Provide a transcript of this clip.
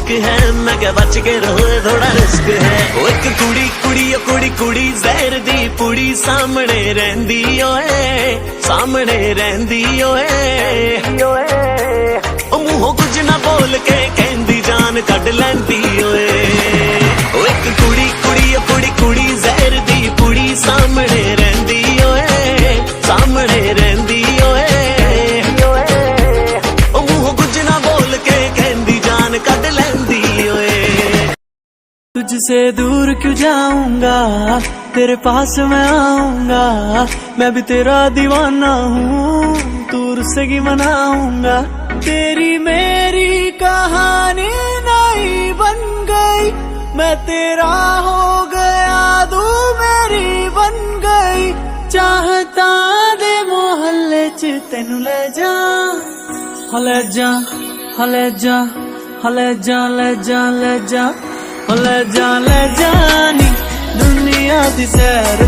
इश्क है, मैं क्या बच के रहो थोड़ा रिस्क है। ओ एक कुड़ी कुड़ी ओ कुड़ी कुड़ी जहर दी पुड़ी सामने रहंदी ओए, सामने रहंदी ओए। ओ मुंहों कुछ ना बोल के कहंदी जान कढ लैंदी ओए। ओ एक कुड़ी कुड़ी ओ कुड़ी कुड़ी जहर दी पुड़ी सामने रहंदी ओए, सामने रहंदी ओए। तुझसे दूर क्यों जाऊंगा, तेरे पास मैं आऊंगा। मैं भी तेरा दीवाना हूँ, तू उससे की मनाऊंगा। तेरी मेरी कहानी नहीं बन गई, मैं तेरा हो गया, तू मेरी बन गई। चाहता दे मोहल्ले च तेनू ले जा, ले जा, ले जा, ले जा, ले जा, ले जा। ले जा नी दुनिया दी सैर